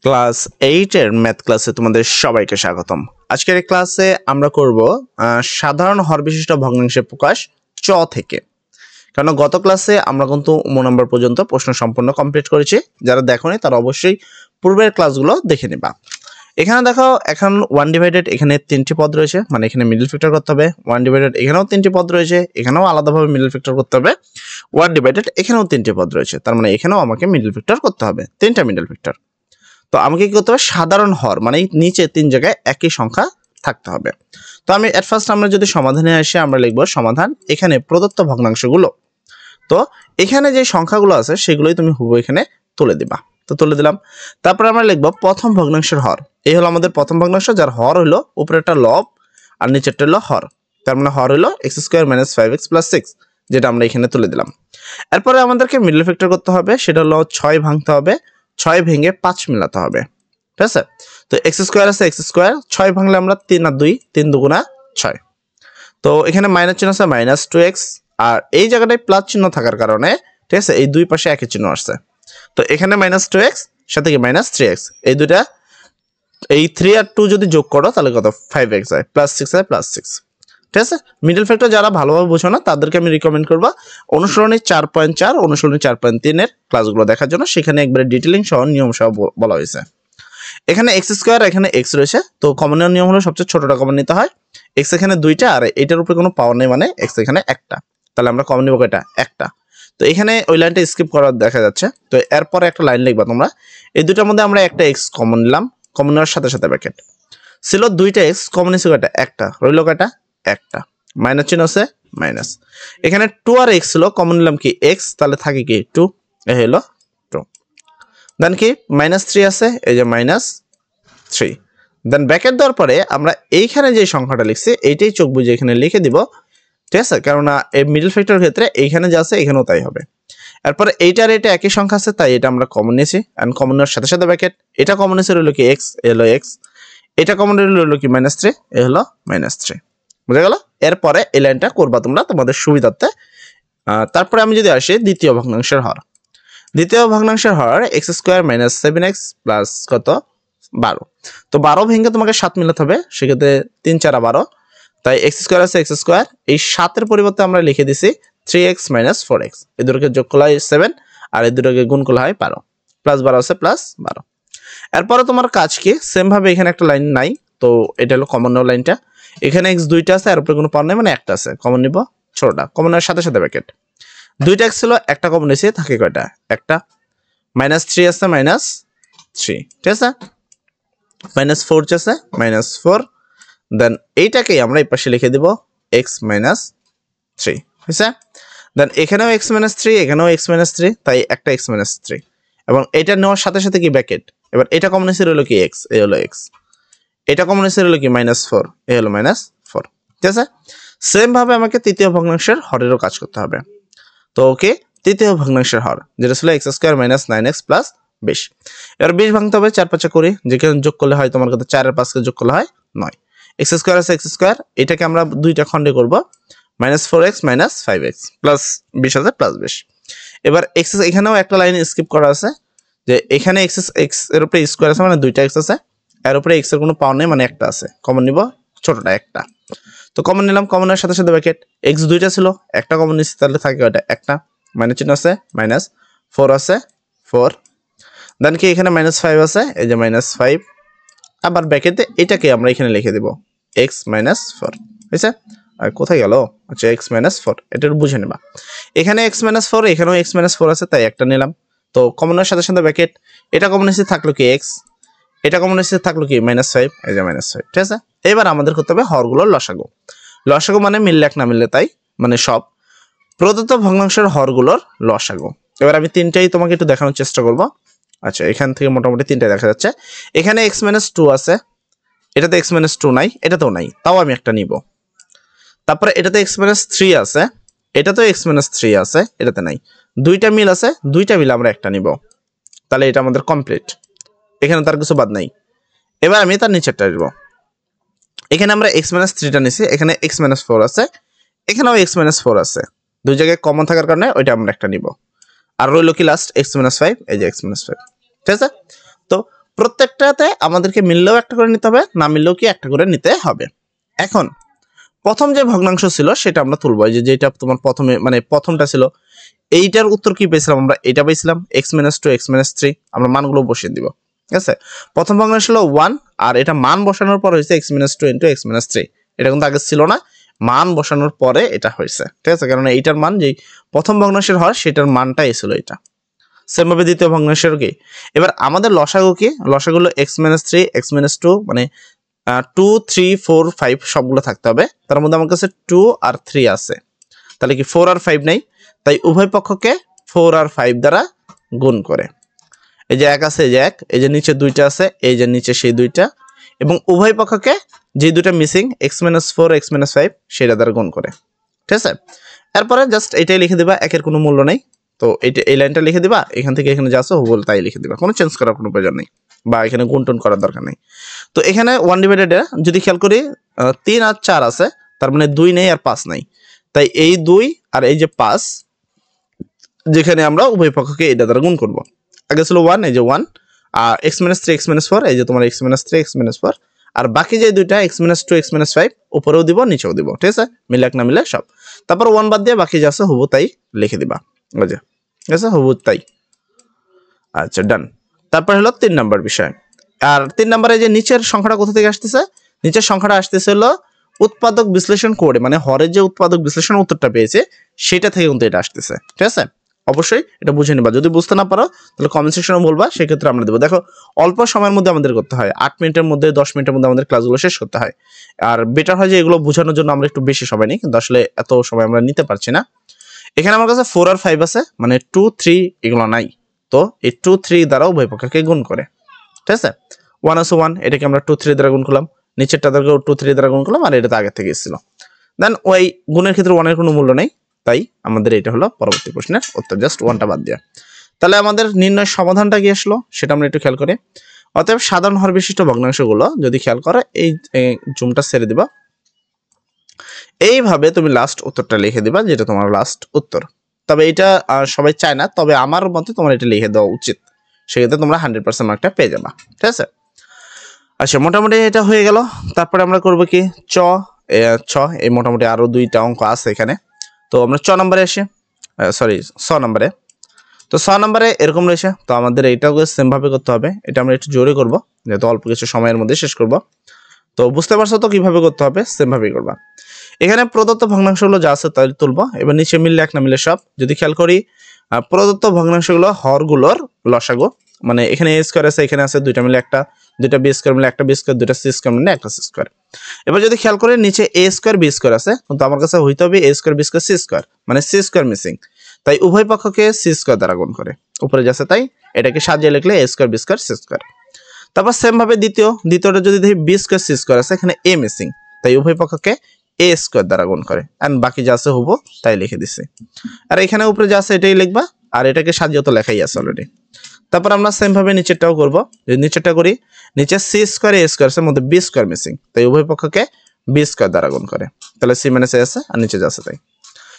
Class 8 এর math ক্লাসে তোমাদের সবাইকে স্বাগতম। আজকের এই ক্লাসে আমরা করব সাধারণ হর বিশিষ্ট ভগ্নাংশের প্রকাশ চ থেকে। কারণ গত ক্লাসে আমরা কিন্তু 9 নম্বর পর্যন্ত প্রশ্ন সম্পূর্ণ কমপ্লিট করেছি। যারা দেখোনি তারা অবশ্যই পূর্বের ক্লাসগুলো দেখে নেবা। এখানে দেখো এখন 1 ডিভাইডেড এখানে 3টি পদ রয়েছে, মানে এখানে মিডল ফ্যাক্টর করতে হবে। 1 ডিভাইডেড এখানেও 3টি পদ রয়েছে, এখানেও আলাদাভাবে মিডল ফ্যাক্টর করতে হবে। 1 ডিভাইডেড এখানেও 3টি পদ রয়েছে, তার মানে এখানেও আমাকে মিডল ফ্যাক্টর করতে হবে, 3টা মিডল ফ্যাক্টর। তো আমাকে কি করতে হবে, সাধারণ হর মানে নিচে 3 জায়গায় একই সংখ্যা থাকতে হবে। তো আমি এট ফার্স্ট আমরা যদি সমাধানে আসি আমরা লিখব সমাধান এখানে প্রদত্ত ভগ্নাংশগুলো। তো এখানে যে সংখ্যাগুলো আছে সেগুলোই তুমি হুবহু এখানে তুলে দিবা। তো তুলে দিলাম। তারপর আমরা লিখব প্রথম ভগ্নাংশের হর। এই হলো আমাদের প্রথম ভগ্নাংশ, যার হর হলো উপরেরটা লব আর নিচেরটা হলো হর। তার মানে হর হলো x² - 5x + 6, যেটা আমরা এখানে তুলে দিলাম। এরপরে আমাদেরকে মিডল ফ্যাক্টর করতে হবে, সেটা হলো 6 ভাঙতে হবে, 6 ভেঙে 5 মিলাতে হবে। ঠিক আছে? তো x² আছে, x², 6 ভাঙলে আমরা 3 আর 2, 3 দুগুণা 6। তো এখানে মাইনাস চিহ্ন আছে, -2x, আর এই জায়গাটায় প্লাস চিহ্ন থাকার কারণে ঠিক আছে এই দুই পাশে একই চিহ্ন আসছে। তো এখানে -2x সাথে কি -3x, এই দুইটা এই 3 আর 2 যদি যোগ করো তাহলে কত 5x হয়, +6 হয়, +6। ঠিক আছে? মিডল ফ্যাক্টর যারা ভালোভাবে বুঝো না তাদেরকে আমি রিকমেন্ড করব অনুসরণী 4.4 অনুসরণী 4.3 এর ক্লাসগুলো দেখার জন্য। সেখানে একবারে ডিটেইলিং সহ নিয়ম সহ বলা হয়েছে। এখানে x², এখানে x রয়েছে, তো কমনের নিয়ম হলো সবচেয়ে ছোটটা কমন নিতে হয়। x এখানে 2টা আর এটার উপরে কোনো পাওয়ার নেই, মানে x এখানে একটা, তাহলে আমরা কমন নিব কয়টা, একটা। তো এখানে ওই লাইনটা স্কিপ করা দেখা যাচ্ছে। তো এরপরে একটা লাইন লিখবা তোমরা, এই দুটার মধ্যে আমরা একটা x কমন নিলাম, কমন নেওয়ার সাথে সাথে ব্র্যাকেট ছিল 2টা x, কমন নিছে কয়টা, একটা, রইল কয়টা, একটা, মাইনাস চিহ্ন আছে, মাইনাস। এখানে 2 আর x ছিল, কমন নিলাম কি x, তাহলে থাকে কি 2, এ হলো 2। দেন কি -3 আছে, এই যে -3। দেন ব্র্যাকেট দেওয়ার পরে আমরা এইখানে যে সংখ্যাটা লিখছি এইটাই চোখ বুঝে এখানে লিখে দিব। ঠিক আছে? কেননা এই মিডল ফ্যাক্টরের ক্ষেত্রে এইখানে যা আছে এখানেও তাই হবে। এরপরে এইটার এটা একই সংখ্যা আছে, তাই এটা আমরা কমন নিয়েছি, এন্ড কমন নেওয়ার সাথে সাথে ব্র্যাকেট, এটা কমন নিয়েছে রইল কি x, এ হলো x, এটা কমন রইল কি -3, এ হলো -3। বুঝা গেল? এরপরে এই লাইনটা করবা তোমরা তোমাদের সুবিধার্থে। তারপরে আমি যদি আসি দ্বিতীয় ভগ্নাংশের হর। দ্বিতীয় ভগ্নাংশের হর x² - 7x প্লাস কত 12। তো 12 ভেঙে তোমাকে 7 মিলাতে হবে, সেক্ষেত্রে 3 4 12, তাই x² আছে, x², এই 7 এর পরিবর্তে আমরা লিখে দিছি 3x - 4x, এই দুটোকে যোগ করলে হয় 7 আর এই দুটোকে গুণ করলে হয় 12, +12 আছে, +12। এরপরে তোমার কাজ কি, সেম ভাবে এখানে একটা লাইন নাই, তো এটা হলো কমন নেওয়া লাইনটা। এখানে x 2টা আছে আর উপরে কোনো পাওয়ার নেই, মানে একটা আছে, কমন নিব ছোটটা, কমন নেওয়ার সাথে সাথে ব্র্যাকেট 2টা x ছিল, একটা কমন নিয়েছি, থাকে কয়টা, একটা, -3 আছে, -3, ঠিক আছে, -4 আছে, -4। দেন এইটাকেই আমরা এই পাশে লিখে দিব x - 3, হয়েছে? দেন এখানেও x - 3, এখানেও x - 3, তাই একটা x - 3, এবং এটা নেওয়ার সাথে সাথে কি ব্র্যাকেট, এবার এটা কমন নিয়েছে রইল কি x, এ হলো x, এটা কমন নিয়েছে রইল কি -4, এ হলো -4। ঠিক আছে? সেম ভাবে আমাকে তৃতীয় ভগ্নাংশের হরেরও কাজ করতে হবে। তো ওকে, তৃতীয় ভগ্নাংশের হর যেটা ছিল x² - 9x + 20। এবার 20 ভাঙতে হবে 4 5 করে, যেখানে যোগ করলে হয় তোমার কাছে 4 আর 5 কে যোগ করলে হয় 9। x² আছে, x², এটাকে আমরা দুইটা খণ্ডে করব, -4x - 5x প্লাস 20 আছে, +20। এবার x এখানেও একটা লাইন স্কিপ করা আছে, যে এখানে x এর উপরে স্কয়ার আছে, মানে দুইটা x আছে, এর উপরে x এর কোনো পাওয়ার নেই, মানে একটা আছে, কমন নিব ছোটটা একটা। তো কমন নিলাম, কমনের সাথে সাথে ব্র্যাকেট, x 2টা ছিল, একটা কমন নিচ্ছি, তাহলে থাকে ওটা একটা, মাইনাস চিহ্ন আছে, -4 আছে, 4। দেন কি এখানে -5 আছে, এই যে -5, আবার ব্র্যাকেটে এটাকে আমরা এখানে লিখে দেব x - 4, হয়েছে? আর কোথায় গেল, আচ্ছা x - 4, এটা বুঝে নেবা। এখানে x - 4, এখানেও x - 4 আছে, তাই একটা নিলাম। তো কমনের সাথে সাথে ব্র্যাকেট, এটা কমন নিচ্ছি, থাকলো কি x, এটা কমন নিচ্ছি, থাকলো কি -5, এই যে -5, ঠিক আছে? এবার আমাদের করতে হবে হরগুলোর লসাগু। লসাগু মানে মিললে এক না মিললে তাই, মানে সব প্রদত্ত ভগ্নাংশের হরগুলোর লসাগু। এবার আমি তিনটাই তোমাকে একটু দেখানোর চেষ্টা করব। আচ্ছা, এখান থেকে মোটামুটি তিনটাই দেখা যাচ্ছে। এখানে x - 2 আছে, এটাতে x - 2 নাই, এটাতেও নাই, তাও আমি একটা নিব। তারপরে এটাতে x - 3 আছে, এটাতেও x - 3 আছে, এটাতে নাই, দুইটা মিল আছে, দুইটা মিল আমরা একটা নিব, তাহলে এটা আমাদের কমপ্লিট, এখানে তার কিছু বাদ নাই। এবার আমি তার নিচেরটা নিব। এখানে আমরা x - 3টা নিছি, এখানে x - 4 আছে, এখানেও x - 4 আছে, দুই জায়গায় কমন থাকার কারণে ওইটা আমরা একটা নিব। আর রইল কি লাস্ট x - 5, এই যে x - 5, ঠিক আছে? তো প্রত্যেকটাতে আমাদেরকে মিললেও একটা করে নিতে হবে, না মিললেও কি একটা করে নিতে হবে। এখন প্রথম যে ভগ্নাংশ ছিল সেটা আমরা তুলবো। এই যে যেটা তোমার প্রথমে মানে প্রথমটা ছিল, এইটার উত্তর কি পেয়েছিলাম আমরা? এটা পেয়েছিলাম x-2 x-3, আমরা মানগুলো বসিয়ে দিব। ঠিক আছে, প্রথম ভগ্নাংশ হলো 1 আর এটা মান বসানোর পর হয়েছে x-2 * x-3। এটা কিন্তু আগে ছিল না, মান বসানোর পরে এটা হয়েছে। ঠিক আছে, কারণ এইটার মান যেই প্রথম ভগ্নাংশের হয় সেটার মানটাই ছিল এটা। সেম ভাবে দ্বিতীয় ভগ্নাংশের কি, এবার আমাদের লসাগু কি? লসাগু হলো x-3 x-2 মানে 2 3 4 5 সবগুলো থাকতে হবে। তার মধ্যে আমার কাছে 2 আর 3 আছে, তাহলে কি 4 আর 5 নাই, তাই উভয় পক্ষকে 4 আর 5 দ্বারা গুণ করে। এই যে 1 আছে, এই যে 1, এই যে নিচে 2টা আছে, এই যে নিচে সেই 2টা, এবং উভয় পক্ষকে যে দুটো মিসিং x-4 x-5 সেটা দ্বারা গুণ করে। ঠিক আছে, এরপরে জাস্ট এটাই লিখে দিবা, একের কোনো মূল্য নেই, তো এইটা এই লাইনটা লিখে দিবা, এখান থেকে এখানে যা আছে হুবল তাই লিখে দিবা, কোনো চেঞ্জ করার কোনো প্রয়োজন নেই বা এখানে গুণটুন করার দরকার নেই। তো এখানে 1/, যদি খেয়াল করি 3 আর 4 আছে, তার মানে 2 নেই আর 5 নাই, তাই এই 2 আর এই যে 5 যেখানে আমরা উভয় পক্ষকে এটা দ্বারা গুণ করব। আগে ছিল 1, এই যে 1, আর x-3 x-4, এই যে তোমার x-3 x-4, আর বাকি যে দুইটা x-2 x-5 উপরেও দিব নিচেও দিব। ঠিক আছে, মিলাক না মিলে সব, তারপর 1 বাদ দিয়ে বাকি যা আছে হুবহু তাই লিখে দিবা। বুঝে গেছে, হুবহু তাই। আচ্ছা, ডান। তারপর হলো 3 নাম্বার বিষয়। আর 3 নম্বরে যে নিচের সংখ্যাটা কোথা থেকে আসতেছে? নিচের সংখ্যাটা আসতেছে হলো উৎপাদক বিশ্লেষণ করে, মানে হরের যে উৎপাদক বিশ্লেষণ উত্তরটা পেয়েছে সেটা থেকে কিন্তু এটা আসতেছে। ঠিক আছে, অবশ্যই এটা বুঝে নিবা। যদি বুঝতে না পারো তাহলে কমেন্ট সেকশনে বলবা, সেক্ষেত্রে আমরা দেবো। দেখো, অল্প সময়ের মধ্যে আমাদের করতে হয়, 8 মিনিটের মধ্যে 10 মিনিটের মধ্যে আমাদের ক্লাসগুলো শেষ করতে হয়। আর বেটার হয় যে এগুলো বোঝানোর জন্য আমরা একটু বেশি সময় নিই, কিন্তু আসলে এত সময় আমরা নিতে পারছি না। এখানে আমার কাছে 4 আর 5 আছে, মানে 2 3 এগুলো নাই, তো এই 2 3 দ্বারা উভয় পক্ষকে গুণ করে। ঠিক আছে, 1 আছে 1, এটাকে আমরা 2 3 দ্বারা গুণ করলাম, নিচেরটা দ্বারা 2 3 দ্বারা গুণ করলাম, আর এটা তো আগে থেকে ছিল। দেন ওই গুণের ক্ষেত্রে 1 এর কোনো মূল্য নেই, তাই আমাদের এটা হলো পরবর্তী প্রশ্নের উত্তর, জাস্ট 1টা বাদ দেওয়া। তাহলে আমাদের নির্ণয় সমাধানটা কি আসলো সেটা আমরা একটু খেয়াল করি। অতএব সাধারণ হর বিশিষ্ট ভগ্নাংশগুলো যদি খেয়াল করো, এই জুমটা ছেড়ে দিবা, এইভাবে তুমি লাস্ট উত্তরটা লিখে দিবা, যেটা তোমার লাস্ট উত্তর। তবে এটা সবাই চায় না, তবে আমার মতে তোমার এটা লিখে দেওয়া উচিত, সেক্ষেত্রে তোমরা 100% মার্কটা পেয়ে যাবা। ঠিক আছে, আচ্ছা, মোটামুটি এটা হয়ে গেল। তারপরে আমরা করব কি, ছ এই মোটামুটি আরো 2টা অঙ্ক আছে এখানে। তো আমরা নম্বরে আসি, সরি 6 নম্বরে। তো 6 নম্বরে এরকম রয়েছে, তো আমাদের এইটাও সেম ভাবে করতে হবে। এটা আমরা একটু জোরে করব, যেহেতু অল্প কিছু সময়ের মধ্যে শেষ করব। তো বুঝতে পারছো তো কিভাবে করতে হবে, সেম ভাবেই করবা। এখানে প্রদত্ত ভগ্নাংশগুলো যা আছে তাই তুলবো। এবার নিচে মিললে এক না মিলে সব। যদি খেয়াল করি, প্রদত্ত ভগ্নাংশগুলো হরগুলোর লসাগু, মানে এখানে a স্কয়ার আছে, এখানে আছে, দুইটা মিলে একটা, দুইটা b স্কয়ার মিলে একটা b স্কয়ার, দুইটা c স্কয়ার মিলে একটা c স্কয়ার। এবার যদি খেয়াল করি নিচে a স্কয়ার b স্কয়ার আছে, কিন্তু আমার কাছে হইতে হবে a square b square c square, মানে c স্কয়ার মিসিং, তাই উভয় পক্ষকে c স্কয়ার দ্বারা গুণ করে উপরে যাচ্ছে, তাই এটাকে সাজিয়ে লিখলে a square b square c square. তারপর সেম ভাবে দ্বিতীয়টা যদি দেখি b স্কয়ার c স্কয়ার আছে, এখানে a মিসিং, তাই উভয় পক্ষকে a স্কয়ার দ্বারা গুণ করে, এন্ড বাকি যা আছে হুবহু তাই লিখে দিছি। আর এখানে উপরে যা আছে এটাই লিখবা, আর এটাকে সাজিয়ে তো লেখাই আছে অলরেডি। তারপর আমরা সেম ভাবে নিচেরটাও করব। যদি নিচেরটা করি, নিচে c স্কয়ার a স্কয়ার এর মধ্যে b স্কয়ার মিসিং, তাই উভয় পক্ষকে b স্কয়ার দ্বারা গুণ করে, তাহলে c - a আছে আর নিচে যা আছে তাই।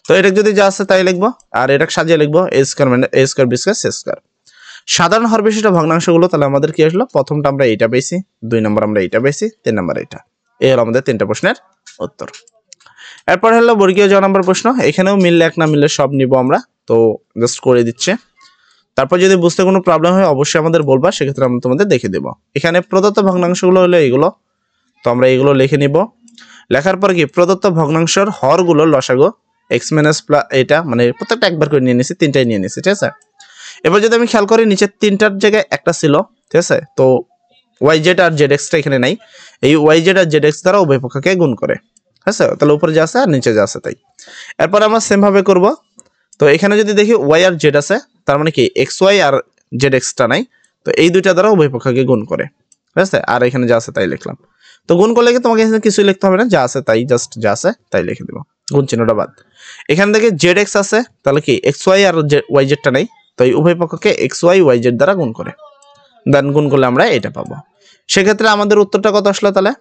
তো এটা যদি যা আছে তাই লিখবো, আর এটাকে সাজিয়ে লিখবো a square - a square b square c square. সাধারণ হর বিশিষ্ট ভগ্নাংশগুলো তাহলে আমাদের কি আসলো, প্রথমটা আমরা এইটা পেয়েছি, 2 নম্বর আমরা এইটা পেয়েছি, 3 নম্বর এইটা। এই হলো আমাদের 3টা প্রশ্নের উত্তর। এরপর হলো বর্গীয় জ নম্বর প্রশ্ন। এখানেও মিললে এক না মিললে সব নিব আমরা, তো জাস্ট করে দিচ্ছে। তারপর যদি বুঝতে কোনো প্রবলেম হয় অবশ্যই আমাদের বলবা, সেক্ষেত্রে আমরা তোমাদের দেখে দেব। এখানে প্রদত্ত ভগ্নাংশগুলো হলো এগুলো, তো আমরা এগুলো লিখে নিব। লেখার পর কি, প্রদত্ত ভগ্নাংশের হরগুলো লসাগু x - এটা, মানে প্রত্যেকটা একবার করে নিয়ে নিছি, 3টাই নিয়ে নিছি। ঠিক আছে, এবার যদি আমি খেয়াল করি নিচে 3টার জায়গায় একটা ছিল। ঠিক আছে, তো yz আর zx টা এখানে নাই, এই yz আর zx দ্বারা উভয় পক্ষকে গুণ করে। ঠিক আছে, তাহলে উপরে যা আছে আর নিচে যা আছে তাই। এরপর আমরা সেম ভাবে করব। তো এখানে যদি দেখি y আর z আছে, তার মানে কি xy আর zx টা নাই, তো এই দুইটা দ্বারা উভয় পক্ষকে গুণ করে। ঠিক আছে, আর এখানে যা আছে তাই লিখলাম। তো গুণ করলে কি তোমাকে এখানে কিছুই লিখতে হবে না, যা আছে তাই, জাস্ট যা আছে তাই লিখে দিব, গুণ চিহ্নটা বাদ। এখানে দেখি zx আছে, তাহলে কি xy আর yz টা নাই, তো এই উভয় পক্ষকে xy yz দ্বারা গুণ করে, দেন গুণ করলে আমরা এটা পাবো। সেক্ষেত্রে আমাদের উত্তরটা কত আসলো তাহলে?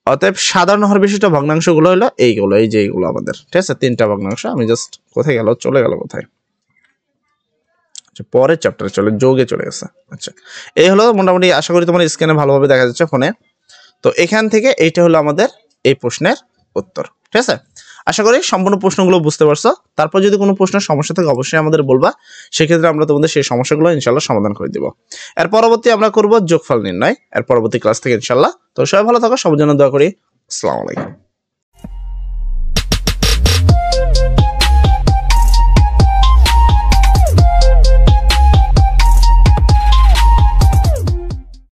অতএব সাধারণ হর বিশিষ্ট ভগ্নাংশগুলো হলো এইগুলো, এই যে এইগুলো আমাদের। ঠিক আছে, 3টা ভগ্নাংশ। আমি জাস্ট কোথায় গেল, চলে গেল কোথায়, পরের চ্যাপ্টারে চলে যোগে চলে গেছে। আচ্ছা, এই হলো মোটামুটি, আশা করি তোমার স্ক্রিনে ভালোভাবে দেখা যাচ্ছে ফোনে। তো এখান থেকে এইটা হলো আমাদের এই প্রশ্নের উত্তর। ঠিক আছে, আশা করি সম্পূর্ণ প্রশ্নগুলো বুঝতে পারছো। তারপর যদি কোনো প্রশ্নের সমস্যা থাকে অবশ্যই আমাদের বলবা, সেক্ষেত্রে আমরা তোমাদের সেই সমস্যাগুলো ইনশাল্লাহ সমাধান করে দিব। এর পরবর্তী আমরা করব যোগফল নির্ণয়, এর পরবর্তী ক্লাস থেকে ইনশাল্লাহ। তো সবাই ভালো থাকো, সবার জন্য দোয়া করি। আসসালামু আলাইকুম।